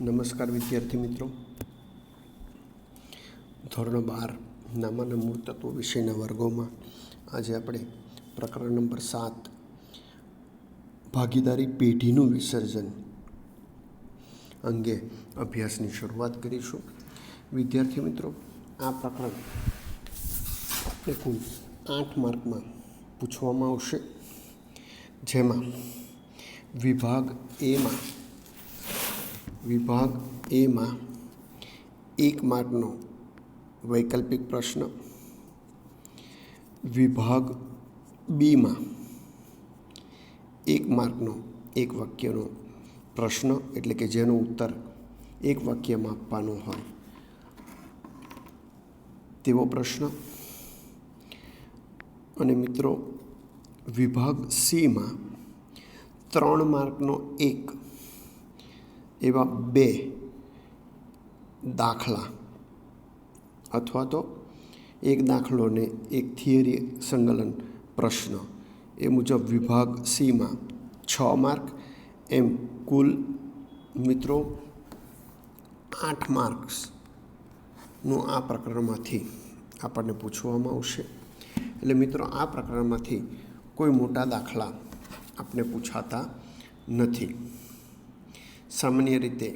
નમસ્કાર વિદ્યાર્થી મિત્રો, ધોરણ 12 નામ અને મૂળ તત્વો વિષયના વર્ગોમાં આજે આપણે પ્રકરણ નંબર 7 ભાગીદારી પેઢીનું વિસર્જન અંગે અભ્યાસની શરૂઆત કરીશું. વિદ્યાર્થી મિત્રો, આ પ્રકરણ આપણે કુલ 8 માર્કમાં પૂછવામાં આવશે, જેમાં વિભાગ એમાં 1 માર્કનો વૈકલ્પિક પ્રશ્ન, વિભાગ બીમાં 1 માર્કનો 1 વાક્યનો પ્રશ્ન, એટલે કે જેનો ઉત્તર 1 વાક્યમાં આપવાનો હોય તેવો પ્રશ્ન, અને મિત્રો વિભાગ સીમાં 3 માર્કનો 1 એવા 2 દાખલા અથવા તો 1 દાખલો ને 1 થિયરી સંકલન પ્રશ્ન, એ મુજબ વિભાગ સીમાં 6 માર્ક, એમ કુલ મિત્રો 8 માર્ક્સનું આ પ્રકરણમાંથી આપણને પૂછવામાં આવશે. એટલે મિત્રો, આ પ્રકરણમાંથી કોઈ મોટા દાખલા આપણે પૂછાતા નથી. સામાન્ય રીતે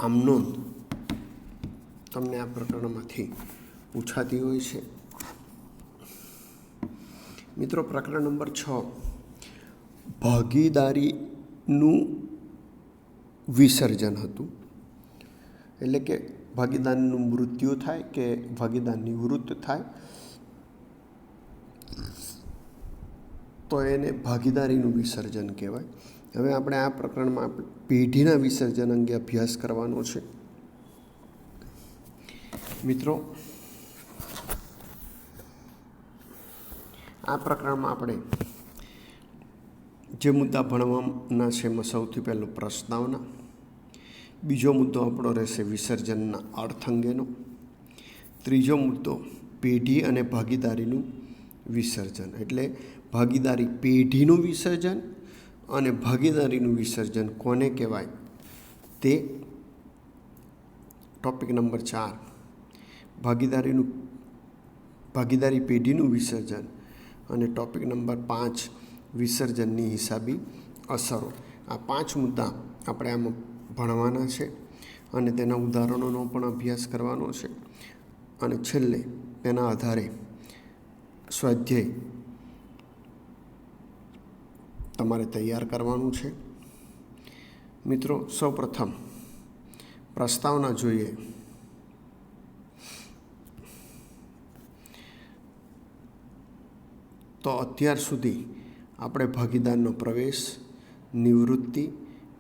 આમ નોંધ તમને આ પ્રકરણમાંથી પૂછાતી હોય છે. મિત્રો, પ્રકરણ નંબર 6 ભાગીદારીનું વિસર્જન હતું. એટલે કે ભાગીદારનું મૃત્યુ થાય કે ભાગીદાર નિવૃત્ત થાય તો એને ભાગીદારીનું વિસર્જન કહેવાય. હવે આપણે આ પ્રકરણમાં પેઢીના વિસર્જન અંગે અભ્યાસ કરવાનો છે. મિત્રો, આ પ્રકરણમાં આપણે જે મુદ્દા ભણવાના છે એમાં સૌથી પહેલો પ્રસ્તાવના, બીજો મુદ્દો આપણો રહેશે વિસર્જનના અર્થ અંગેનો, ત્રીજો મુદ્દો પેઢી અને ભાગીદારીનું વિસર્જન, એટલે ભાગીદારી પેઢીનું વિસર્જન અને ભાગીદારીનું વિસર્જન કોને કહેવાય તે. ટોપિક નંબર 4 ભાગીદારી પેઢીનું વિસર્જન, અને ટોપિક નંબર 5 વિસર્જનની હિસાબી અસરો. આ 5 મુદ્દા આપણે આમાં ભણવાના છે અને તેના ઉદાહરણોનો પણ અભ્યાસ કરવાનો છે, અને છેલ્લે તેના આધારે સ્વાધ્યાય તમારે તૈયાર કરવાનું છે. મિત્રો, સૌપ્રથમ પ્રસ્તાવના જોઈએ. તો અત્યાર સુધી આપણે ભાગીદારનો પ્રવેશ, નિવૃત્તિ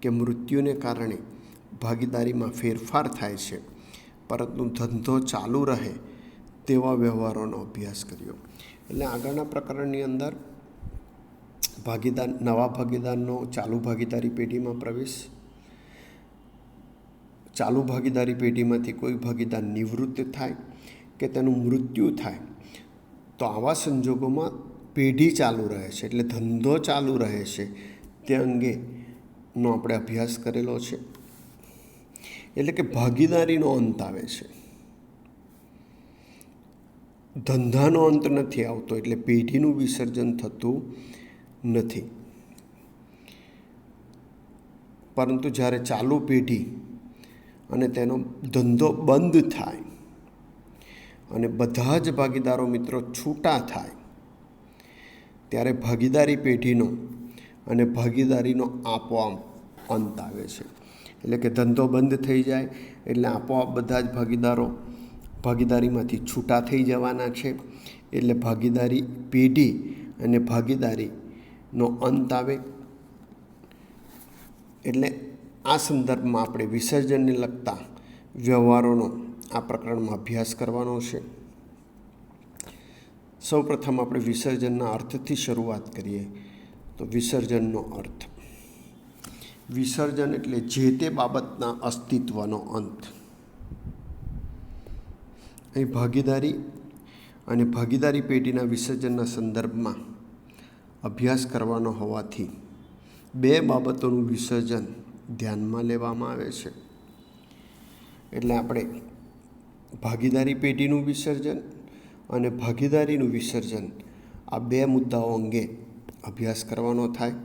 કે મૃત્યુને કારણે ભાગીદારીમાં ફેરફાર થાય છે, પરંતુ ધંધો ચાલુ રહે તેવા વ્યવહારોનો અભ્યાસ કર્યો. એટલે આગળના પ્રકરણની અંદર નવા ભાગીદારનો ચાલુ ભાગીદારી પેઢીમાં પ્રવેશ, ચાલુ ભાગીદારી પેઢીમાંથી કોઈ ભાગીદાર નિવૃત્ત થાય કે તેનું મૃત્યુ થાય તો આવા સંજોગોમાં પેઢી ચાલુ રહે છે, એટલે ધંધો ચાલુ રહે છે તે અંગેનો આપણે અભ્યાસ કરેલો છે. એટલે કે ભાગીદારીનો અંત આવે છે, ધંધાનો અંત નથી આવતો, એટલે પેઢીનું વિસર્જન થતું નથી. પરંતુ જ્યારે ચાલુ પેઢી અને તેનો ધંધો બંધ થાય અને બધા જ ભાગીદારો મિત્રો છૂટા થાય ત્યારે ભાગીદારી પેઢીનો અને ભાગીદારીનો આપોઆપ અંત આવે છે. એટલે કે ધંધો બંધ થઈ જાય એટલે આપોઆપ બધા જ ભાગીદારો ભાગીદારીમાંથી છૂટા થઈ જવાના છે, એટલે ભાગીદારી પેઢી અને ભાગીદારીનો અંત આવે. એટલે આ સંદર્ભમાં આપણે વિસર્જનને લગતા વ્યવહારોનો આ પ્રકરણમાં અભ્યાસ કરવાનો છે. સૌપ્રથમ આપણે વિસર્જનના અર્થથી શરૂઆત કરીએ. તો વિસર્જનનો અર્થ, વિસર્જન એટલે જે તે બાબતના અસ્તિત્વનો અંત. અહીં ભાગીદારી અને ભાગીદારી પેઢીના વિસર્જનના સંદર્ભમાં અભ્યાસ કરવાનો હોવાથી બે બાબતોનું વિસર્જન ધ્યાનમાં લેવામાં આવે છે. એટલે આપણે ભાગીદારી પેઢીનું વિસર્જન અને ભાગીદારીનું વિસર્જન આ બે મુદ્દાઓ અંગે અભ્યાસ કરવાનો થાય.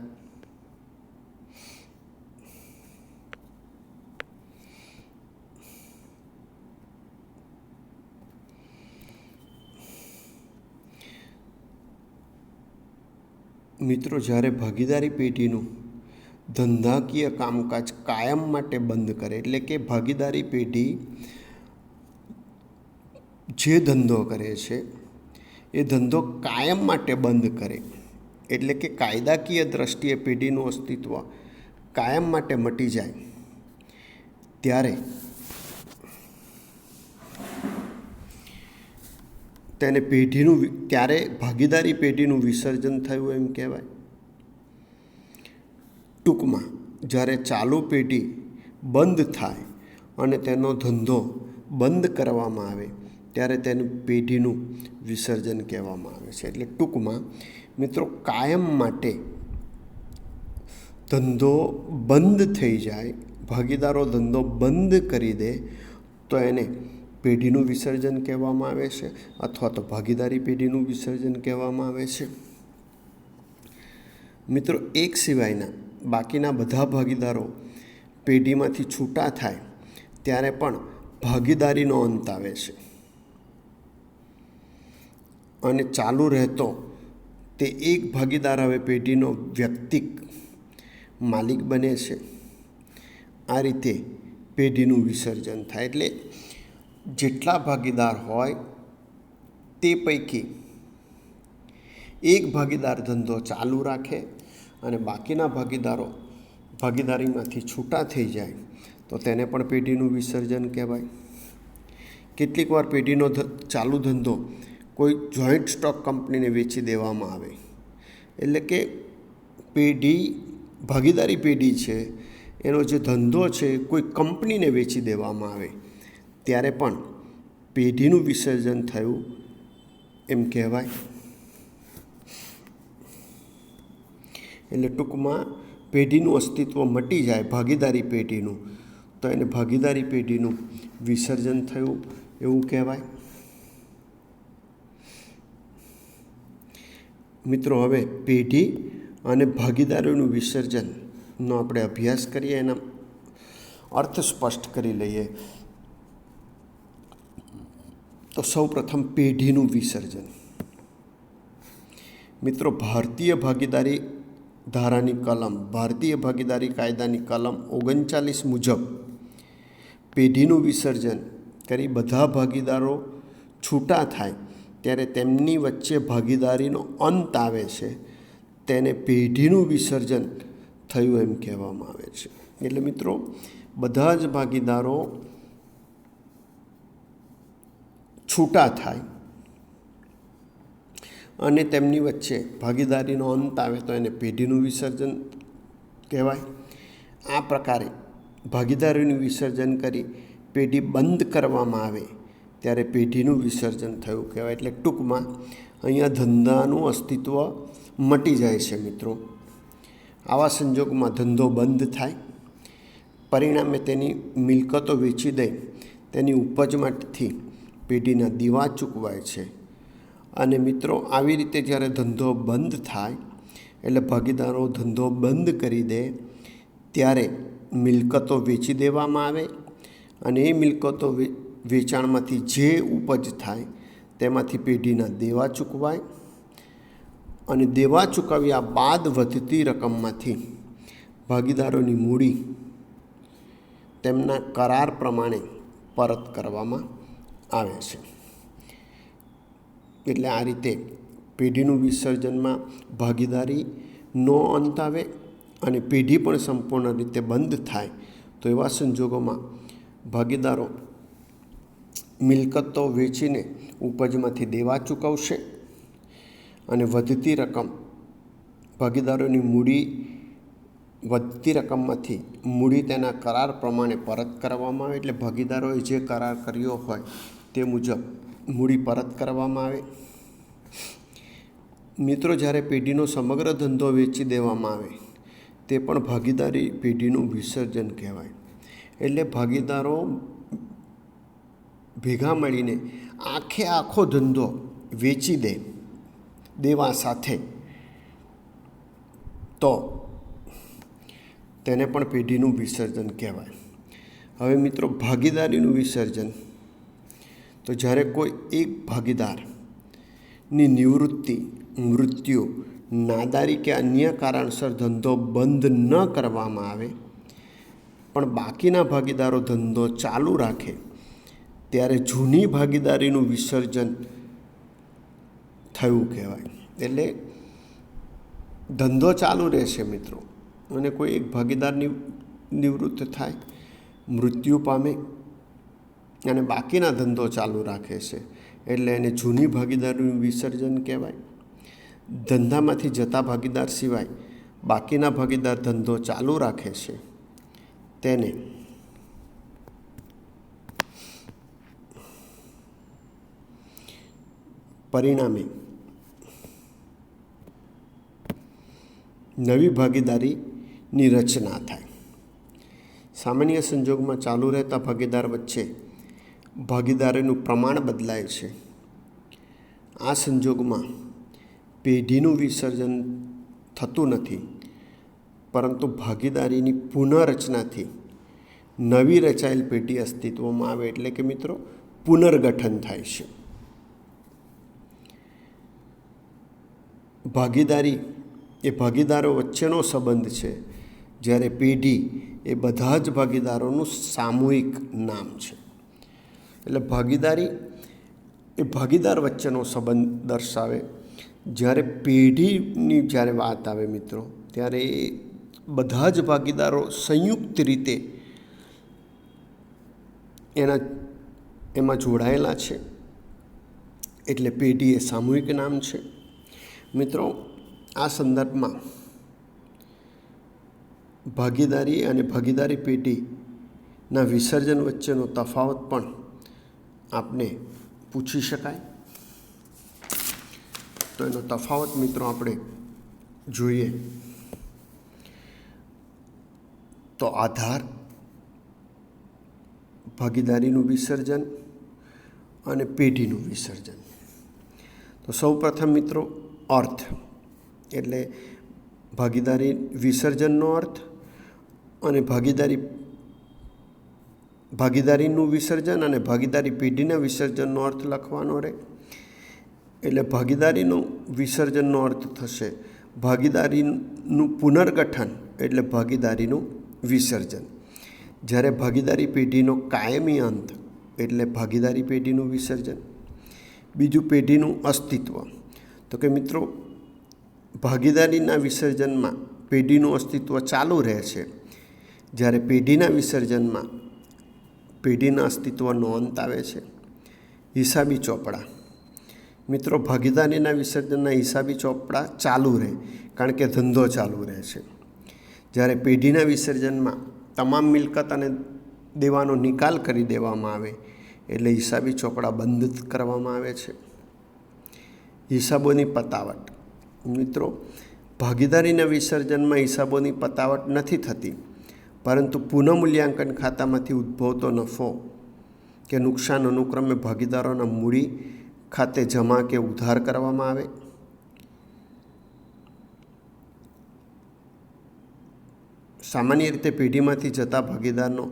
મિત્રો, જ્યારે ભાગીદારી પેઢીનું ધંધાકીય કામકાજ કાયમ માટે બંધ કરે, એટલે કે ભાગીદારી પેઢી જે ધંધો કરે છે એ ધંધો કાયમ માટે બંધ કરે, એટલે કે કાયદાકીય દ્રષ્ટિએ પેઢીનું અસ્તિત્વ કાયમ માટે મટી જાય, ત્યારે ત્યારે ભાગીદારી પેઢીનું વિસર્જન થયું એમ કહેવાય. ટૂંકમાં જ્યારે ચાલુ પેઢી બંધ થાય અને તેનો ધંધો બંધ કરવામાં આવે ત્યારે તેનું પેઢીનું વિસર્જન કહેવામાં આવે છે. એટલે ટૂંકમાં મિત્રો, કાયમ માટે ધંધો બંધ થઈ જાય, ભાગીદારો ધંધો બંધ કરી દે તો એને પેઢીનું વિસર્જન કહેવામાં આવે છે, અથવા તો ભાગીદારી પેઢીનું વિસર્જન કહેવામાં આવે છે. મિત્રો, એક સિવાયના બાકીના બધા ભાગીદારો પેઢીમાંથી છૂટા થાય ત્યારે પણ ભાગીદારીનો અંત આવે છે અને ચાલુ રહેતો તે એક ભાગીદાર હવે પેઢીનો વ્યક્તિક માલિક બને છે. આ રીતે પેઢીનું વિસર્જન થાય. એટલે જેટલા ભાગીદાર હોય તે પૈકી એક ભાગીદાર ધંધો ચાલુ રાખે અને બાકીના ભાગીદારો ભાગીદારીમાંથી છૂટા થઈ જાય તો તેને પણ પેઢીનું વિસર્જન કહેવાય. કેટલીક વાર પેઢીનો ચાલુ ધંધો કોઈ જોઈન્ટ સ્ટોક કંપનીને વેચી દેવામાં આવે, એટલે કે ભાગીદારી પેઢી છે એનો જે ધંધો છે કોઈ કંપનીને વેચી દેવામાં આવે ત્યારે પણ પેઢીનું વિસર્જન થયું એમ કહેવાય. એટલે ટૂંકમાં પેઢીનું અસ્તિત્વ મટી જાય ભાગીદારી પેઢીનું, તો એને ભાગીદારી પેઢીનું વિસર્જન થયું એવું કહેવાય. મિત્રો, હવે પેઢી અને ભાગીદારીનું વિસર્જનનો આપણે અભ્યાસ કરીએ, એના અર્થ સ્પષ્ટ કરી લઈએ. તો સૌપ્રથમ પેઢીનું વિસર્જન. મિત્રો, ભારતીય ભાગીદારી કાયદાની કલમ 39 મુજબ પેઢીનું વિસર્જન કરી બધા ભાગીદારો છૂટા થાય ત્યારે તેમની વચ્ચે ભાગીદારીનો અંત આવે છે, તેને પેઢીનું વિસર્જન થયું એમ કહેવામાં આવે છે. એટલે મિત્રો, બધા જ ભાગીદારો છૂટા થાય અને તેમની વચ્ચે ભાગીદારીનો અંત આવે તો એને પેઢીનું વિસર્જન કહેવાય. આ પ્રકારે ભાગીદારીનું વિસર્જન કરી પેઢી બંધ કરવામાં આવે ત્યારે પેઢીનું વિસર્જન થયું કહેવાય. એટલે ટૂંકમાં અહીંયા ધંધાનું અસ્તિત્વ મટી જાય છે. મિત્રો, આવા સંજોગોમાં ધંધો બંધ થાય, પરિણામે તેની મિલકતો વેચી દઈ તેની ઉપજમાંથી પેઢીના દીવા ચૂકવાય છે. અને મિત્રો, આવી રીતે જ્યારે ધંધો બંધ થાય એટલે ભાગીદારો ધંધો બંધ કરી દે ત્યારે મિલકતો વેચી દેવામાં આવે અને એ મિલકતો વેચાણમાંથી જે ઉપજ થાય તેમાંથી પેઢીના દેવા ચૂકવાય અને દેવા ચૂકવ્યા બાદ વધતી રકમમાંથી ભાગીદારોની મૂડી તેમના કરાર પ્રમાણે પરત કરવામાં આવે છે. એટલે આ રીતે પેઢીનું વિસર્જનમાં ભાગીદારીનો અંત આવે અને પેઢી પણ સંપૂર્ણ રીતે બંધ થાય. તો એવા સંજોગોમાં ભાગીદારો મિલકતો વેચીને ઉપજમાંથી દેવા ચૂકવશે અને વધતી રકમ ભાગીદારોની મૂડી વધતી રકમમાંથી મૂડી તેના કરાર પ્રમાણે પરત કરવામાં આવે. એટલે ભાગીદારોએ જે કરાર કર્યો હોય તે મુજબ મૂડી પરત કરવામાં આવે. મિત્રો, જ્યારે પેઢીનો સમગ્ર ધંધો વેચી દેવામાં આવે તે પણ ભાગીદારી પેઢીનું વિસર્જન કહેવાય. એટલે ભાગીદારો ભેગા મળીને આખો ધંધો વેચી દેવા સાથે, તો તેને પણ પેઢીનું વિસર્જન કહેવાય. હવે મિત્રો, ભાગીદારીનું વિસર્જન તો જ્યારે કોઈ એક ભાગીદારની નિવૃત્તિ, મૃત્યુ, નાદારી કે અન્ય કારણસર ધંધો બંધ ન કરવામાં આવે પણ બાકીના ભાગીદારો ધંધો ચાલુ રાખે ત્યારે જૂની ભાગીદારીનું વિસર્જન થયું કહેવાય. એટલે ધંધો ચાલુ રહેશે મિત્રો, અને કોઈ એક ભાગીદાર નિવૃત્ત થાય, મૃત્યુ પામે અને બાકીના ધંધો ચાલુ રાખે છે, એટલે એને જૂની ભાગીદારીનું વિસર્જન કહેવાય. ધંધામાંથી જતા ભાગીદાર સિવાય બાકીના ભાગીદાર ધંધો ચાલુ રાખે છે તેને પરિણામે નવી ભાગીદારીની રચના થાય. સામાન્ય સંજોગમાં ચાલુ રહેતા ભાગીદાર વચ્ચે ભાગીદારીનું પ્રમાણ બદલાય છે. આ સંજોગમાં પેઢીનું વિસર્જન થતું નથી, પરંતુ ભાગીદારીની પુનઃરચનાથી નવી રચાયેલ પેઢી અસ્તિત્વમાં આવે, એટલે કે મિત્રો પુનર્ગઠન થાય છે. ભાગીદારી એ ભાગીદારો વચ્ચેનો સંબંધ છે, જ્યારે પેઢી એ બધા જ ભાગીદારોનું સામૂહિક નામ છે. એટલે ભાગીદારી એ ભાગીદાર વચ્ચેનો સંબંધ દર્શાવે. જ્યારે પેઢીની જ્યારે વાત આવે મિત્રો, ત્યારે એ બધા જ ભાગીદારો સંયુક્ત રીતે એમાં જોડાયેલા છે, એટલે પેઢી એ સામૂહિક નામ છે. મિત્રો, આ સંદર્ભમાં ભાગીદારી અને ભાગીદારી પેઢીના વિસર્જન વચ્ચેનો તફાવત પણ આપને પૂછી શકાય. તો એનો તફાવત મિત્રો આપણે જોઈએ તો આધાર, ભાગીદારીનું વિસર્જન અને પેઢીનું વિસર્જન. તો સૌપ્રથમ મિત્રો અર્થ, એટલે ભાગીદારી વિસર્જનનો અર્થ અને ભાગીદારીનું વિસર્જન અને ભાગીદારી પેઢીના વિસર્જનનો અર્થ લખવાનો રહે. એટલે ભાગીદારીનું વિસર્જનનો અર્થ થશે ભાગીદારીનું પુનર્ગઠન, એટલે ભાગીદારીનું વિસર્જન. જ્યારે ભાગીદારી પેઢીનો કાયમી અંત, એટલે ભાગીદારી પેઢીનું વિસર્જન. બીજું પેઢીનું અસ્તિત્વ, તો કે મિત્રો ભાગીદારીના વિસર્જનમાં પેઢીનું અસ્તિત્વ ચાલુ રહે છે, જ્યારે પેઢીના વિસર્જનમાં પેઢીના અસ્તિત્વનો અંત આવે છે. હિસાબી ચોપડા, મિત્રો ભાગીદારીના વિસર્જનના હિસાબી ચોપડા ચાલુ રહે, કારણ કે ધંધો ચાલુ રહે છે. જ્યારે પેઢીના વિસર્જનમાં તમામ મિલકત અને દેવાનો નિકાલ કરી દેવામાં આવે, એટલે હિસાબી ચોપડા બંધ કરવામાં આવે છે. હિસાબોની પતાવટ, મિત્રો ભાગીદારીના વિસર્જનમાં હિસાબોની પતાવટ નથી થતી, પરંતુ પુનઃમૂલ્યાંકન ખાતામાંથી ઉદ્ભવતો નફો કે નુકસાન અનુક્રમે ભાગીદારોના મૂડી ખાતે જમા કે ઉધાર કરવામાં આવે. સામાન્ય રીતે પેઢીમાંથી જતા ભાગીદારનો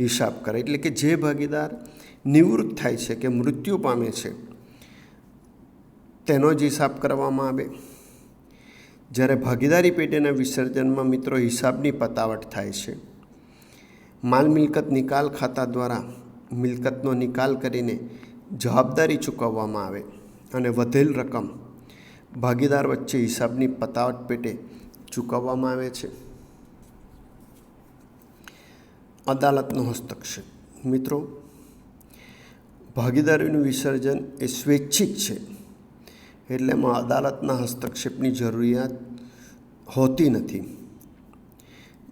હિસાબ કરે, એટલે કે જે ભાગીદાર નિવૃત્ત થાય છે કે મૃત્યુ પામે છે તેનો જ હિસાબ કરવામાં આવે. જ્યારે ભાગીદારી પેઢીના વિસર્જનમાં મિત્રો હિસાબની પતાવટ થાય છે. માલ મિલકત નિકાલ ખાતા દ્વારા મિલકતનો નિકાલ કરીને જવાબદારી ચૂકવવામાં આવે અને વધેલ રકમ ભાગીદાર વચ્ચે હિસાબની પતાવટ પેટે ચૂકવવામાં આવે છે. અદાલતનો હસ્તક્ષેપ, મિત્રો ભાગીદારીનું વિસર્જન એ સ્વૈચ્છિક છે, એટલે એમાં અદાલતના હસ્તક્ષેપની જરૂરિયાત હોતી નથી.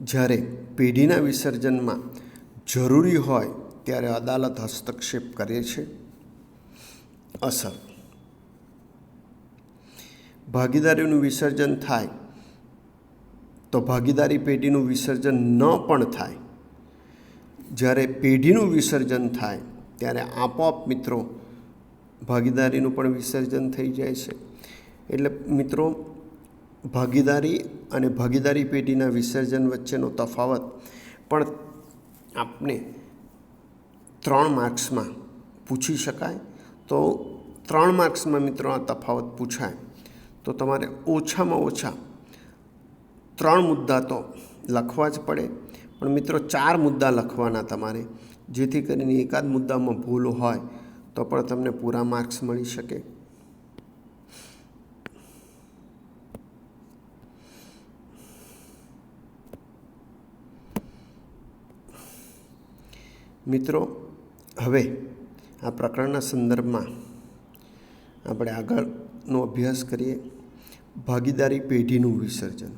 જ્યારે પેઢીના વિસર્જનમાં જરૂરી હોય ત્યારે અદાલત હસ્તક્ષેપ કરે છે. અસર, ભાગીદારીનું વિસર્જન થાય તો ભાગીદારી પેઢીનું વિસર્જન ન પણ થાય. જ્યારે પેઢીનું વિસર્જન થાય ત્યારે આપોઆપ મિત્રો ભાગીદારીનું પણ વિસર્જન થઈ જાય છે. એટલે મિત્રો ભાગીદારી અને ભાગીદારી પેઢીના વિસર્જન વચ્ચેનો તફાવત પણ આપને 3 માર્ક્સમાં પૂછી શકાય. તો 3 માર્ક્સમાં મિત્રો આ તફાવત પૂછાય તો તમારે ઓછામાં ઓછા 3 મુદ્દા તો લખવા જ પડે, પણ મિત્રો 4 મુદ્દા લખવાના તમારે, જેથી કરીને એકાદ મુદ્દામાં ભૂલ હોય તો પણ તમને પૂરા માર્ક્સ મળી શકે. મિત્રો હવે આ પ્રકરણના સંદર્ભમાં આપણે આગળનો અભ્યાસ કરીએ. ભાગીદારી પેઢીનું વિસર્જન.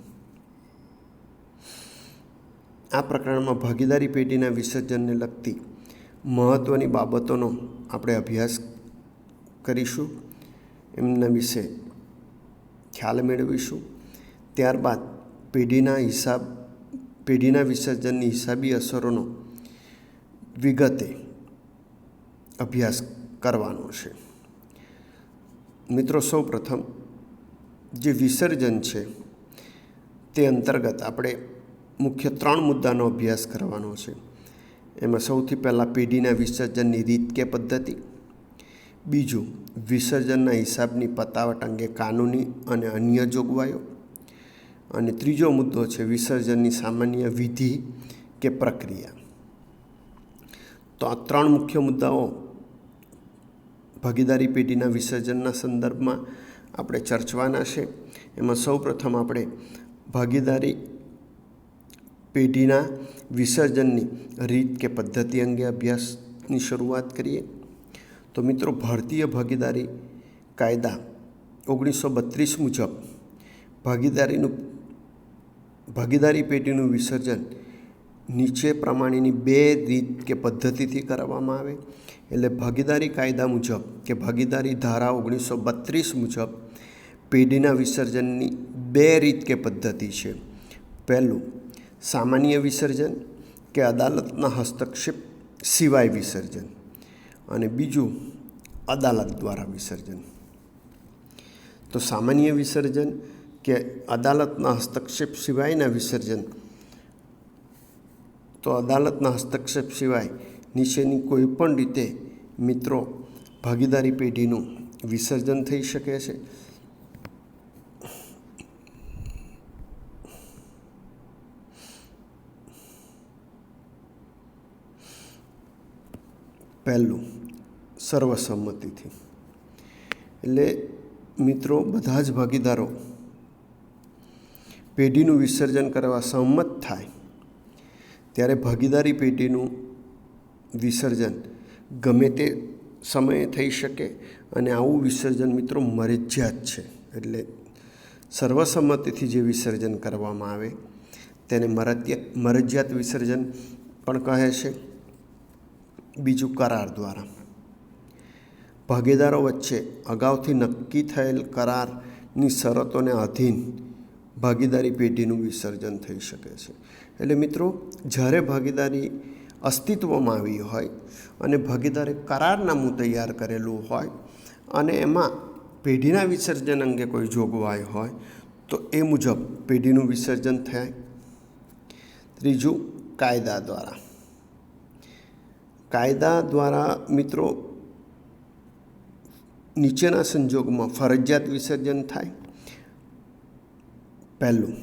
આ પ્રકરણમાં ભાગીદારી પેઢીના વિસર્જનને લગતી મહત્ત્વની બાબતોનો આપણે અભ્યાસ કરીશું, એમના વિશે ખ્યાલ મેળવીશું. ત્યારબાદ પેઢીના વિસર્જનની હિસાબી અસરોનો વિગતે અભ્યાસ કરવાનો છે. મિત્રો સૌપ્રથમ જે વિસર્જન છે તે અંતર્ગત આપણે મુખ્ય 3 મુદ્દાનો અભ્યાસ કરવાનો છે. એમાં સૌથી પહેલાં પેઢીના વિસર્જનની રીત કે પદ્ધતિ, બીજું વિસર્જનના હિસાબની પતાવટ અંગે કાનૂની અને અન્ય જોગવાઈઓ, અને ત્રીજો મુદ્દો છે વિસર્જનની સામાન્ય વિધિ કે પ્રક્રિયા. તો આ 3 મુખ્ય મુદ્દાઓ ભાગીદારી પેઢીના વિસર્જનના સંદર્ભમાં આપણે ચર્ચવાના છે. એમાં સૌપ્રથમ આપણે ભાગીદારી પેઢીના વિસર્જનની રીત કે પદ્ધતિ અંગે અભ્યાસની શરૂઆત કરીએ. તો મિત્રો ભારતીય ભાગીદારી કાયદા 1932 મુજબ ભાગીદારી પેઢીનું વિસર્જન નીચે પ્રમાણેની 2 રીત કે પદ્ધતિથી કરવામાં આવે. એટલે ભાગીદારી કાયદા મુજબ કે ભાગીદારી ધારા 1932 મુજબ પેઢીના વિસર્જનની 2 રીત કે પદ્ધતિ છે. પહેલું સામાન્ય વિસર્જન કે અદાલતના હસ્તક્ષેપ સિવાય વિસર્જન, અને બીજું અદાલત દ્વારા વિસર્જન. તો સામાન્ય વિસર્જન કે અદાલતના હસ્તક્ષેપ સિવાયના વિસર્જન, તો અદાલતના હસ્તક્ષેપ સિવાય નીચેની કોઈ પણ રીતે મિત્રો ભાગીદારી પેઢીનું વિસર્જન થઈ શકે છે. પહેલું સર્વસંમતિથી. એટલે મિત્રો બધા જ ભાગીદારો પેઢીનું વિસર્જન કરવા સંમત થાય ત્યારે ભાગીદારી પેઢીનું વિસર્જન ગમે તે સમયે થઈ શકે, અને આવું વિસર્જન મિત્રો મરજિયાત છે. એટલે સર્વસંમતિથી જે વિસર્જન કરવામાં આવે તેને મરજિયાત વિસર્જન પણ કહે છે. બીજું કરાર દ્વારા. ભાગીદારો વચ્ચે અગાઉથી નક્કી થયેલ કરારની શરતોને આધીન ભાગીદારી પેઢીનું વિસર્જન થઈ શકે છે. એટલે મિત્રો જ્યારે ભાગીદારી અસ્તિત્વમાં આવી હોય અને ભાગીદારે કરારનામું તૈયાર કરેલું હોય અને એમાં પેઢીના વિસર્જન અંગે કોઈ જોગવાઈ હોય તો એ મુજબ પેઢીનું વિસર્જન થાય. ત્રીજું કાયદા દ્વારા. કાયદા દ્વારા મિત્રો નીચેના સંજોગોમાં ફરજિયાત વિસર્જન થાય. પહેલું,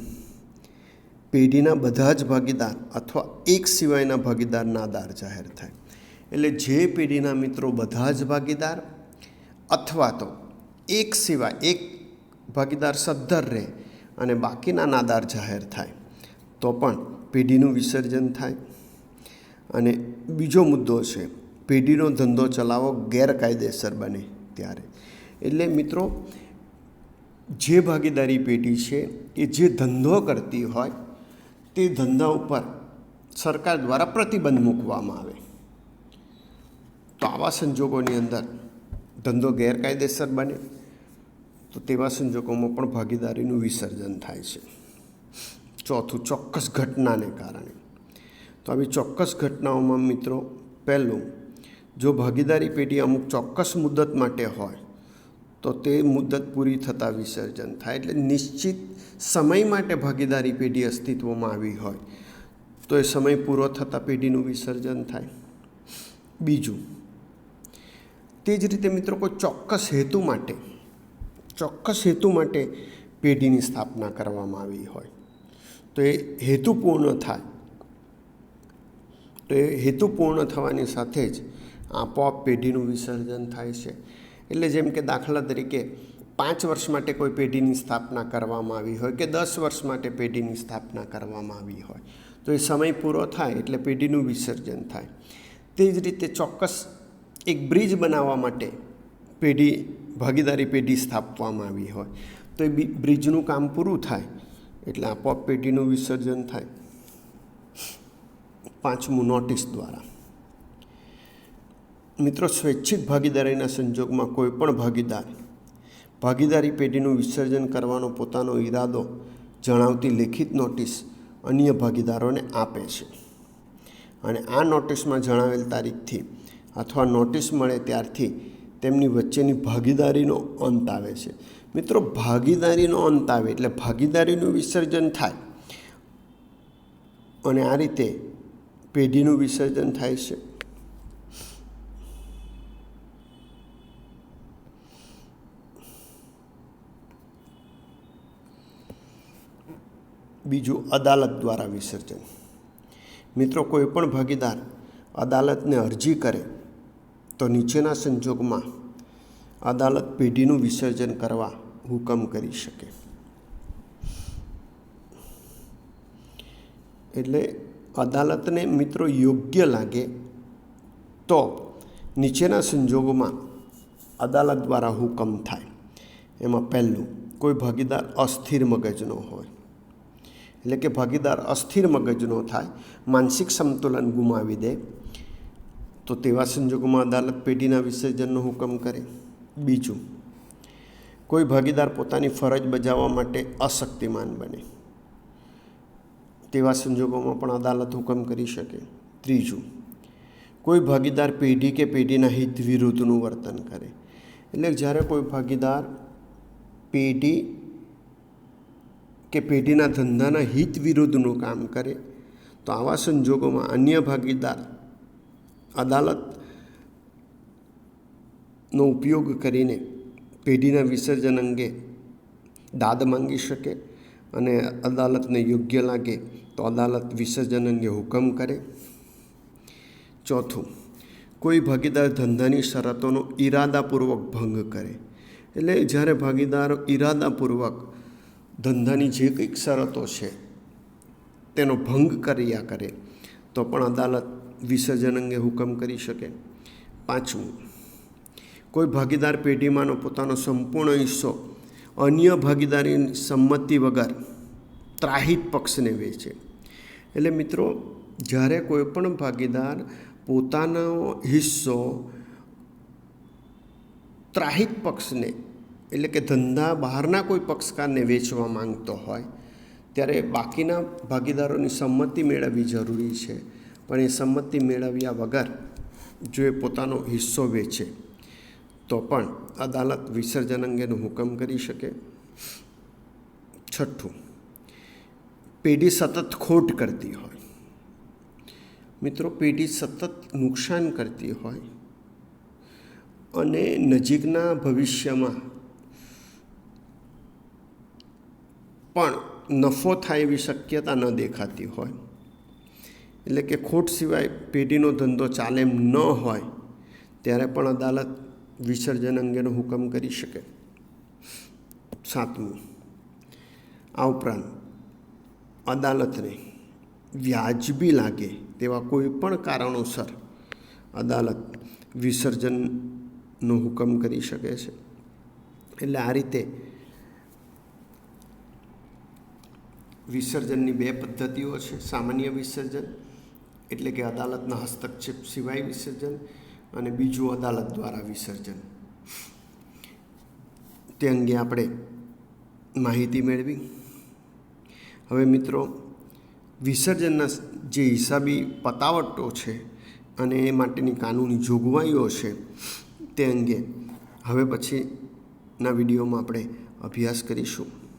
પેઢીના બધા જ ભાગીદાર અથવા એક સિવાયના ભાગીદાર નાદાર જાહેર થાય. એટલે જે પેઢીના મિત્રો બધા જ ભાગીદાર અથવા તો એક સિવાય એક ભાગીદાર સદ્ધર રહે અને બાકીના નાદાર જાહેર થાય તો પણ પેઢીનું વિસર્જન થાય. અને બીજો મુદ્દો છે પેઢીનો ધંધો ચલાવવો ગેરકાયદેસર બને ત્યારે. એટલે મિત્રો જે ભાગીદારી પેઢી છે એ જે ધંધો કરતી હોય તે ધંધા ઉપર સરકાર દ્વારા પ્રતિબંધ મૂકવામાં આવે તો આવા સંજોગોની અંદર ધંધો ગેરકાયદેસર બને તો તેવા સંજોગોમાં પણ ભાગીદારીનું વિસર્જન થાય છે. ચોથું, ચોક્કસ ઘટનાને કારણે. તો આવી ચોક્કસ ઘટનાઓમાં મિત્રો પહેલું, જો ભાગીદારી પેઢી અમુક ચોક્કસ મુદત માટે હોય તો તે મુદત પૂરી થતાં વિસર્જન થાય. એટલે નિશ્ચિત સમય માટે ભાગીદારી પેઢી અસ્તિત્વમાં આવી હોય તો એ સમય પૂરો થતાં પેઢીનું વિસર્જન થાય. બીજું, તે જ રીતે મિત્રો કોઈ ચોક્કસ હેતુ માટે પેઢીની સ્થાપના કરવામાં આવી હોય તો એ હેતુ પૂર્ણ થાય, તો એ હેતુ પૂર્ણ થવાની સાથે જ આપોઆપ પેઢીનું વિસર્જન થાય છે. એટલે જેમ કે દાખલા તરીકે 5 વર્ષ માટે કોઈ પેઢીની સ્થાપના કરવામાં આવી હોય કે 10 વર્ષ માટે પેઢીની સ્થાપના કરવામાં આવી હોય તો એ સમય પૂરો થાય એટલે પેઢીનું વિસર્જન થાય. તે જ રીતે ચોક્કસ એક બ્રિજ બનાવવા માટે ભાગીદારી પેઢી સ્થાપવામાં આવી હોય તો એ બ્રિજનું કામ પૂરું થાય એટલે આપોઆપ પેઢીનું વિસર્જન થાય. પાંચમું, નોટિસ દ્વારા. મિત્રો, સ્વૈચ્છિક ભાગીદારીના સંજોગમાં કોઈ પણ ભાગીદારી પેઢીનું વિસર્જન કરવાનો પોતાનો ઈરાદો જણાવતી લેખિત નોટિસ અન્ય ભાગીદારોને આપે છે અને આ નોટિસમાં જણાવેલ તારીખથી અથવા નોટિસ મળે ત્યારથી તેમની વચ્ચેની ભાગીદારીનો અંત આવે છે. મિત્રો, ભાગીદારીનો અંત આવે એટલે ભાગીદારીનું વિસર્જન થાય અને આ રીતે પેઢીનું વિસર્જન થાય છે. બીજું, અદાલત દ્વારા વિસર્જન. મિત્રો, કોઈ પણ ભાગીદાર અદાલતને અરજી કરે તો નીચેના સંજોગમાં અદાલત પેઢીનું વિસર્જન કરવા હુકમ કરી શકે. એટલે અદાલતને મિત્રો યોગ્ય લાગે તો નીચેના સંજોગોમાં અદાલત દ્વારા હુકમ થાય. એમાં પહેલું, કોઈ ભાગીદાર અસ્થિર મગજનો હોય, એટલે કે ભાગીદાર અસ્થિર મગજનો થાય, માનસિક સંતુલન ગુમાવી દે તો તેવા સંજોગોમાં અદાલત પેઢીના વિસર્જનનો હુકમ કરે. બીજું, કોઈ ભાગીદાર પોતાની ફરજ બજાવવા માટે અશક્તિમાન બને, તેવા સંજોગોમાં પણ અદાલત હુકમ કરી શકે. ત્રીજું, કોઈ ભાગીદાર પેઢી કે પેઢીના હિત વિરુદ્ધનું વર્તન કરે, એટલે જ્યારે કોઈ ભાગીદાર પેઢી કે પેઢીના ધંધાના હિત વિરુદ્ધનું કામ કરે તો આવા સંજોગોમાં અન્ય ભાગીદાર અદાલતનો ઉપયોગ કરીને પેઢીના વિસર્જન અંગે દાદ માંગી શકે અને અદાલતને યોગ્ય લાગે તો અદાલત વિસર્જન અંગે હુકમ કરે. ચોથું, કોઈ ભાગીદાર ધંધાની શરતોનો ઈરાદાપૂર્વક ભંગ કરે, એટલે જ્યારે ભાગીદાર ઈરાદાપૂર્વક ધંધાની જે કંઈક શરતો છે તેનો ભંગ કર્યા કરે તો પણ અદાલત વિસર્જન અંગે હુકમ કરી શકે. પાંચમું, કોઈ ભાગીદાર પેઢીમાંનો પોતાનો સંપૂર્ણ હિસ્સો અન્ય ભાગીદારીની સંમતિ વગર ત્રાહિત પક્ષને વેચે. એટલે મિત્રો, જ્યારે કોઈ પણ ભાગીદાર પોતાનો હિસ્સો ત્રાહિત પક્ષને એટલે કે ધંધા બહારના કોઈ પક્ષકારને વેચવા માંગતો હોય ત્યારે બાકીના ભાગીદારોની સંમતિ મેળવવી જરૂરી છે. પણ એ સંમતિ મેળવ્યા વગર જો એ પોતાનો હિસ્સો વેચે તો પણ અદાલત વિસર્જન અંગેનો હુકમ કરી શકે. છઠ્ઠું, પેઢી સતત ખોટ કરતી હોય. મિત્રો, પેઢી સતત નુકસાન કરતી હોય અને નજીકના ભવિષ્યમાં પણ નફો થાય એવી શક્યતા ન દેખાતી હોય, એટલે કે ખોટ સિવાય પેઢીનો ધંધો ચાલે એમ ન હોય ત્યારે પણ અદાલત વિસર્જન અંગેનો હુકમ કરી શકે. સાતમું, આ ઉપરાંત અદાલતને વ્યાજબી લાગે તેવા કોઈ પણ કારણોસર અદાલત વિસર્જનનો હુકમ કરી શકે છે. એટલે આ રીતે વિસર્જનની બે પદ્ધતિઓ છે. સામાન્ય વિસર્જન એટલે કે અદાલતના હસ્તક્ષેપ સિવાય વિસર્જન, અને બીજું અદાલત દ્વારા વિસર્જન. તે અંગે આપણે માહિતી મેળવી. હવે મિત્રો, વિસર્જનના જે હિસાબી પતાવટો છે અને એ માટેની કાનૂની જોગવાઈઓ છે તે અંગે હવે પછીના વિડીયોમાં આપણે અભ્યાસ કરીશું.